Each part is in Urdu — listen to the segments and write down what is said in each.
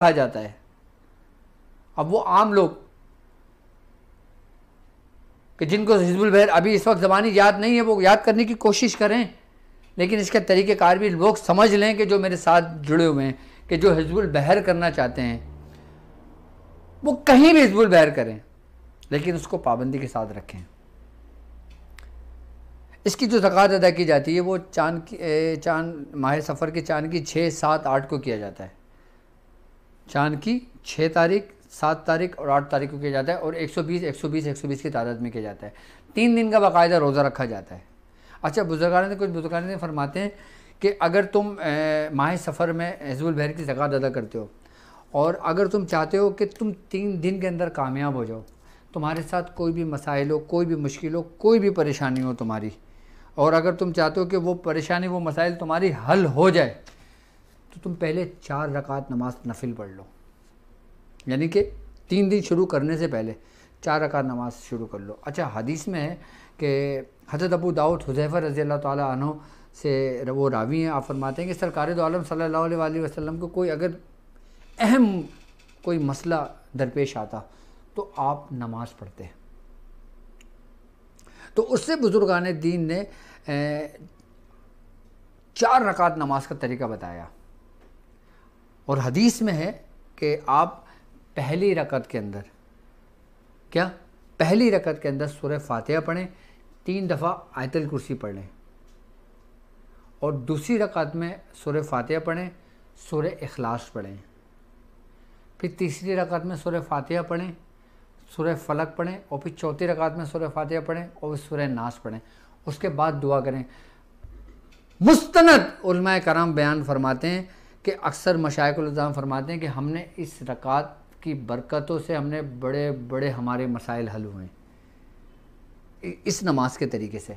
کہا جاتا ہے. اب وہ عام لوگ کہ جن کو حزب البحر ابھی اس وقت زبانی یاد نہیں ہے وہ یاد کرنے کی کوشش کریں، لیکن اس کا طریقہ کار بھی لوگ سمجھ لیں کہ جو میرے ساتھ جڑے ہوئے ہیں کہ جو حزب البحر کرنا چاہتے ہیں وہ کہیں بھی حزب البحر کریں، لیکن اس کو پابندی کے ساتھ رکھیں. اس کی جو زکوٰۃ ادا کی جاتی ہے وہ چاند ماہ سفر کے چاند کی 6، 7، 8 کو کیا جاتا ہے. چاند کی 6 تاریخ، 7 تاریخ اور 8 تاریخ کو کیا جاتا ہے، اور 120 کی تعداد میں کیا جاتا ہے. 3 دن کا باقاعدہ روزہ رکھا جاتا ہے. اچھا کچھ بزرگان نے فرماتے ہیں کہ اگر تم ماہ سفر میں حزب البحر کی زکوٰۃ ادا کرتے ہو اور اگر تم چاہتے ہو کہ تم 3 دن کے اندر کامیاب ہو جاؤ، تمہارے ساتھ کوئی بھی مسائل ہو، کوئی بھی مشکل ہو، کوئی بھی پریشانی ہو تمہاری، اور اگر تم چاہتے ہو کہ وہ پریشانی وہ مسائل تمہاری حل ہو جائے، تو تم پہلے 4 رکعت نماز نفل پڑھ لو. یعنی کہ 3 دن شروع کرنے سے پہلے 4 رکعت نماز شروع کر لو. اچھا حدیث میں ہے کہ حضرت ابو داؤد حذیفہ رضی اللہ تعالیٰ عنہ سے وہ راوی ہیں، آپ فرماتے ہیں کہ سرکار دو عالم صلی اللہ علیہ وآلہ وسلم کو کوئی اگر اہم کوئی مسئلہ درپیش آتا تو آپ نماز پڑھتے. تو اس سے بزرگان دین نے 4 رکعت نماز کا طریقہ بتایا، اور حدیث میں ہے کہ آپ پہلی رکعت کے اندر سورہ فاتحہ پڑھیں، 3 دفعہ آیت الکرسی پڑھ لیں، اور دوسری رکعت میں سورہ فاتحہ پڑھیں، سورہ اخلاص پڑھیں، پھر تیسری رکعت میں سورہ فاتحہ پڑھیں، سورہ فلق پڑھیں، اور پھر چوتھی رکعت میں سورہ فاتحہ پڑھیں اور سورہ ناس پڑھیں. اس کے بعد دعا کریں. مستند علماء کرام بیان فرماتے ہیں کہ اکثر مشائخ العظام فرماتے ہیں کہ ہم نے اس رکعت کی برکتوں سے ہم نے بڑے بڑے ہمارے مسائل حل ہوئے ہیں اس نماز کے طریقے سے.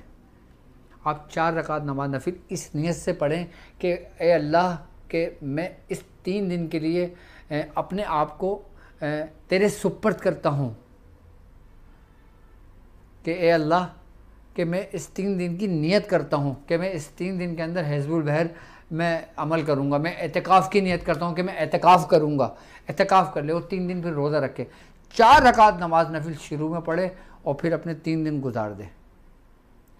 آپ 4 رکعت نماز نفل اس نیت سے پڑھیں کہ اے اللہ کہ میں اس 3 دن کے لیے اپنے آپ کو تیرے سپرد کرتا ہوں، کہ اے اللہ کہ میں اس 3 دن کی نیت کرتا ہوں کہ میں اس 3 دن کے اندر حزب البحر میں عمل کروں گا. میں اعتکاف کی نیت کرتا ہوں کہ میں اعتکاف کروں گا. اعتکاف کر لے اور 3 دن پھر روزہ رکھے. 4 رکعت نماز نفل شروع میں پڑھے اور پھر اپنے 3 دن گزار دے.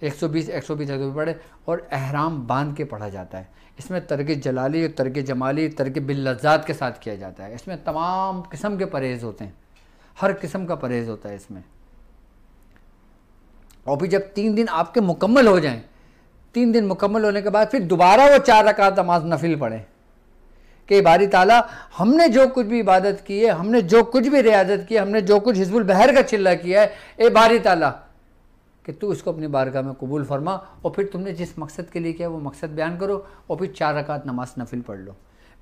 120 پڑھے اور احرام باندھ کے پڑھا جاتا ہے. اس میں ترک جلالی اور ترک جمالی، ترک باللذات کے ساتھ کیا جاتا ہے. اس میں تمام قسم کے پرہیز ہوتے ہیں، ہر قسم کا پرہیز ہوتا ہے اس میں. اور پھر جب 3 دن آپ کے مکمل ہو جائیں، 3 دن مکمل ہونے کے بعد پھر دوبارہ وہ 4 رکعت نماز نفل پڑھیں کہ باری تعالیٰ ہم نے جو کچھ بھی عبادت کی ہے، ہم نے جو کچھ بھی ریاضت کی ہے، ہم نے جو کچھ حزب البحر کا چلہ کیا ہے، اے باری تعالیٰ کہ تو اس کو اپنی بارگاہ میں قبول فرما، اور پھر تم نے جس مقصد کے لیے کیا وہ مقصد بیان کرو، اور پھر 4 رکعت نماز نفل پڑھ لو.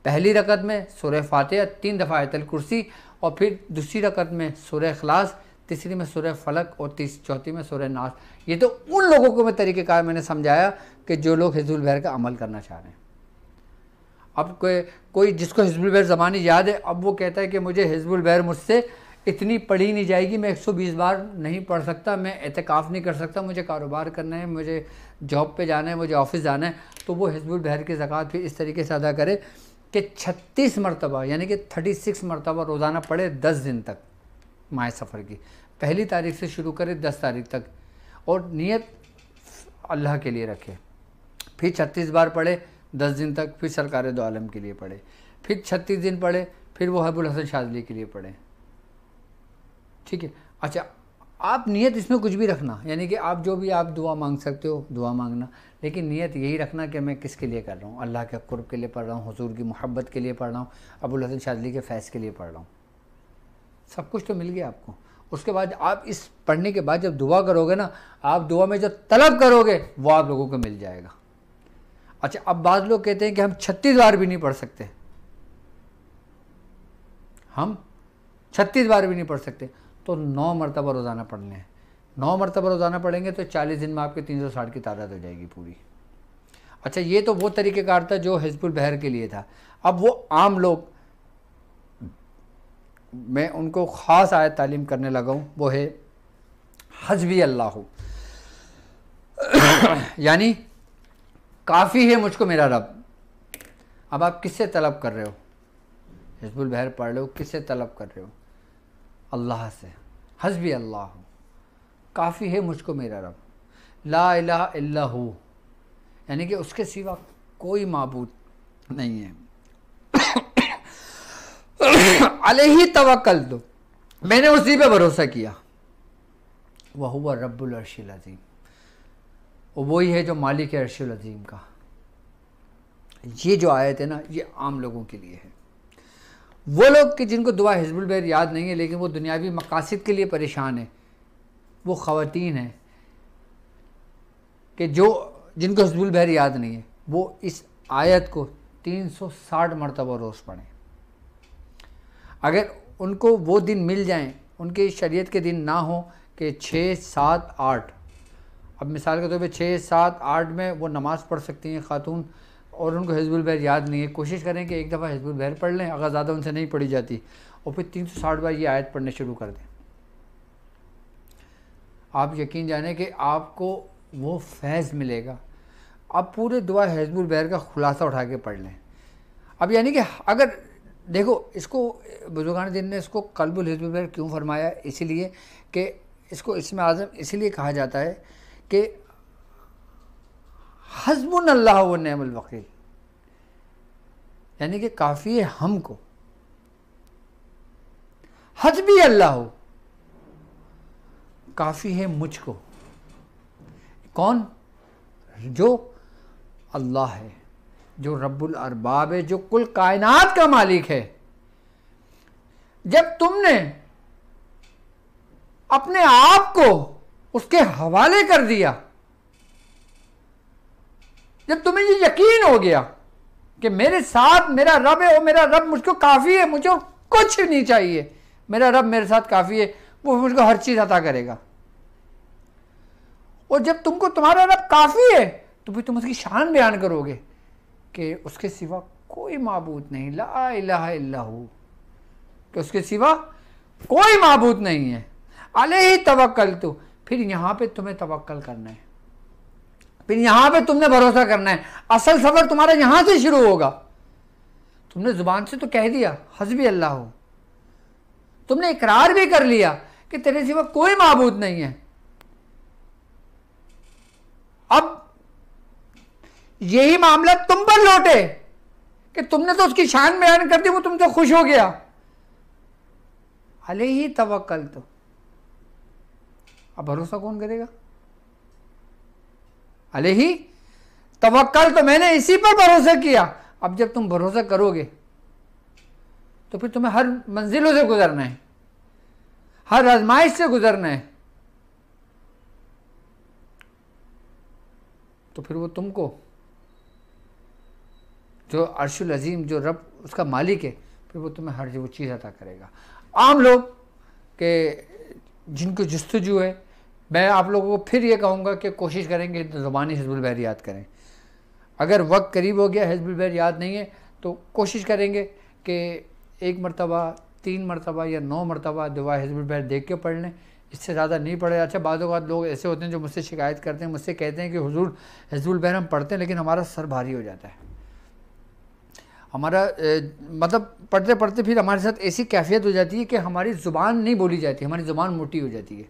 پہلی رکعت میں سورہ فاتحہ، 3 دفعہ آیت الکرسی، اور پھر دوسری رکعت میں سورہ اخلاص، تیسری میں سورہ فلق اور چوتھی میں سورہ ناس. یہ تو ان لوگوں کو میں طریقہ کار میں نے سمجھایا کہ جو لوگ حزب البحر کا عمل کرنا چاہ رہے ہیں. اب کوئی جس کو حزب البحر زبانی یاد ہے، اب وہ کہتا ہے کہ مجھے حزب البحر مجھ سے اتنی پڑھی نہیں جائے گی، میں 120 بار نہیں پڑھ سکتا، میں اعتکاف نہیں کر سکتا، مجھے کاروبار کرنا ہے، مجھے جاب پہ جانا ہے، مجھے آفس جانا ہے. تو وہ حزب البحر کی زکوٰۃ پھر اس طریقے سے ادا کرے کہ 36 مرتبہ یعنی کہ 36 مرتبہ روزانہ پڑھے 10 دن تک ماہ سفر کی. پہلی تاریخ سے شروع کرے 10 تاریخ تک، اور نیت اللہ کے لیے رکھے. پھر 36 بار پڑھے 10 دن تک، پھر سرکار دو عالم کے لیے پڑھے، پھر 36 دن پڑھے، پھر وہ ابو الحسن شاذلی کے لیے پڑھے. ٹھیک ہے. اچھا آپ نیت اس میں کچھ بھی رکھنا، یعنی کہ آپ جو بھی آپ دعا مانگ سکتے ہو دعا مانگنا، لیکن نیت یہی رکھنا کہ میں کس کے لیے کر رہا ہوں، اللہ کے قرب کے لیے پڑھ رہا ہوں، حضور کی محبت کے لیے پڑھ رہا ہوں، ابو الحسن شاذلی کے فیض کے لیے پڑھ رہا ہوں. سب کچھ تو مل گیا آپ کو. اس کے بعد آپ اس پڑھنے کے بعد جب دعا کرو گے نا، آپ دعا میں جو طلب کرو گے وہ آپ لوگوں کو مل جائے گا. اچھا اب بعض لوگ کہتے ہیں کہ ہم 36 بار بھی نہیں پڑھ سکتے، ہم 36 بار بھی نہیں پڑھ سکتے، تو 9 مرتبہ روزانہ پڑھنے ہیں. 9 مرتبہ روزانہ پڑھیں گے تو 40 دن میں آپ کے 360 کی تعداد ہو جائے گی پوری. اچھا یہ تو وہ طریقہ کار تھا جو حزب البحر کے لیے تھا. اب وہ عام لوگ، میں ان کو خاص آیت تعلیم کرنے لگا ہوں، وہ ہے حسبی اللہ، یعنی کافی ہے مجھ کو میرا رب. اب آپ کس سے طلب کر رہے ہو؟ حزب البحر پڑھ رہے ہو، کس سے طلب کر رہے ہو؟ اللہ سے. حسبی اللہ، کافی ہے مجھ کو میرا رب، لا الہ الا ہو، یعنی کہ اس کے سوا کوئی معبود نہیں ہے. علیہ توکلت، میں نے اسی پہ بھروسہ کیا. وہو رب العرش العظیم، وہی ہے جو مالک ہے عرش العظیم کا. یہ جو آیت ہے نا، یہ عام لوگوں کے لیے ہے. وہ لوگ کہ جن کو دعا حزب البحر یاد نہیں ہے لیکن وہ دنیاوی مقاصد کے لیے پریشان ہیں، وہ خواتین ہیں کہ جن کو حزب البحر یاد نہیں ہے، وہ اس آیت کو 360 مرتبہ روز پڑھیں. اگر ان کو وہ دن مل جائیں، ان کے شریعت کے دن نہ ہوں کہ 6 7 8، اب مثال کے طور پہ 6 7 8 میں وہ نماز پڑھ سکتی ہیں خاتون، اور ان کو حزب البحر یاد نہیں ہے، کوشش کریں کہ ایک دفعہ حزب البحر پڑھ لیں اگر زیادہ ان سے نہیں پڑھی جاتی، اور پھر 360 بار یہ آیت پڑھنے شروع کر دیں. آپ یقین جانیں کہ آپ کو وہ فیض ملے گا. آپ پورے دعا حزب البحر کا خلاصہ اٹھا کے پڑھ لیں. اب یعنی کہ اگر دیکھو، اس کو بزرگان دین نے اس کو قلب الحزب البحر کیوں فرمایا؟ اسی لیے کہ اس کو اسم اعظم اسی لیے کہا جاتا ہے کہ حسبنا اللہ و نعم الوکیل، یعنی کہ کافی ہے ہم کو. حسبی اللہ ہو، کافی ہے مجھ کو. کون؟ جو اللہ ہے، جو رب الارباب ہے، جو کل کائنات کا مالک ہے. جب تم نے اپنے آپ کو اس کے حوالے کر دیا، جب تمہیں یہ یقین ہو گیا کہ میرے ساتھ میرا رب ہے اور میرا رب مجھ کو کافی ہے، مجھے کچھ نہیں چاہیے، میرا رب میرے ساتھ کافی ہے، وہ مجھ کو ہر چیز عطا کرے گا. اور جب تم کو تمہارا رب کافی ہے تو پھر تم اس کی شان بیان کرو گے کہ اس کے سوا کوئی معبود نہیں، لا الہ الا ہو، کہ اس کے سوا کوئی معبود نہیں ہے. علیہ توکلت، پھر یہاں پہ تمہیں توکل کرنا ہے، پھر یہاں پہ تم نے بھروسہ کرنا ہے. اصل سفر تمہارا یہاں سے شروع ہوگا. تم نے زبان سے تو کہہ دیا حسبی اللہ ہو، تم نے اقرار بھی کر لیا کہ تیرے سوا کوئی معبود نہیں ہے. اب یہی معاملہ تم پر لوٹے کہ تم نے تو اس کی شان بیان کر دی، وہ تم سے خوش ہو گیا. علیہ توکلت، اب بھروسہ کون کرے گا؟ علیہ توکلت، میں نے اسی پر بھروسہ کیا. اب جب تم بھروسہ کرو گے تو پھر تمہیں ہر منزلوں سے گزرنا ہے، ہر آزمائش سے گزرنا ہے. تو پھر وہ تم کو جو عرش العظیم، جو رب اس کا مالک ہے، پھر وہ تمہیں ہر وہ چیز عطا کرے گا. عام لوگ کہ جن کو جستجو ہے، میں آپ لوگوں کو پھر یہ کہوں گا کہ کوشش کریں گے زبانی حزب البحر یاد کریں. اگر وقت قریب ہو گیا حزب البحر یاد نہیں ہے تو کوشش کریں گے کہ 1 مرتبہ 3 مرتبہ یا 9 مرتبہ دعا حزب البحر دیکھ کے پڑھ لیں، اس سے زیادہ نہیں پڑھے. اچھا، بعض اوقات لوگ ایسے ہوتے ہیں جو مجھ سے شکایت کرتے ہیں، مجھ سے کہتے ہیں کہ حضور حزب البحر ہم پڑھتے ہیں لیکن ہمارا سر بھاری ہو جاتا ہے، ہمارا مطلب پڑھتے پڑھتے پھر ہمارے ساتھ ایسی کیفیت ہو جاتی ہے کہ ہماری زبان نہیں بولی جاتی، ہماری زبان موٹی ہو جاتی ہے.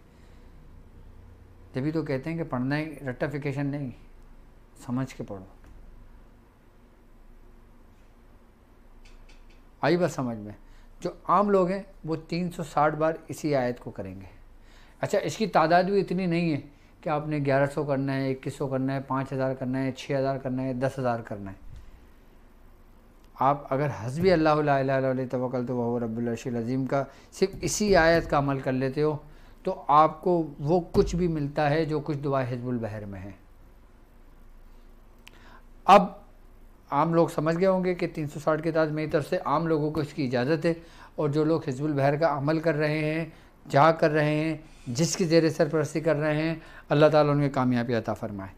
جبھی تو کہتے ہیں کہ پڑھنا ہے رٹیفیکیشن نہیں، سمجھ کے پڑھو. آئی بات سمجھ میں؟ جو عام لوگ ہیں وہ 360 بار اسی آیت کو کریں گے. اچھا، اس کی تعداد بھی اتنی نہیں ہے کہ آپ نے 1100 کرنا ہے، 2100 کرنا ہے، 5000 کرنا ہے، 6000 کرنا ہے، 10000 کرنا ہے. آپ اگر حسبی اللہ لا الہ الا اللہ توکلت وہو رب العرش العظیم کا صرف اسی آیت کا عمل کر لیتے ہو تو آپ کو وہ کچھ بھی ملتا ہے جو کچھ دعا حزب البحر میں ہے. اب عام لوگ سمجھ گئے ہوں گے کہ 360 کے تعداد میری طرف سے عام لوگوں کو اس کی اجازت ہے، اور جو لوگ حزب البحر کا عمل کر رہے ہیں، جا کر رہے ہیں، جس کی زیر سرپرستی کر رہے ہیں، اللہ تعالیٰ ان کی کامیابی عطا فرمائے.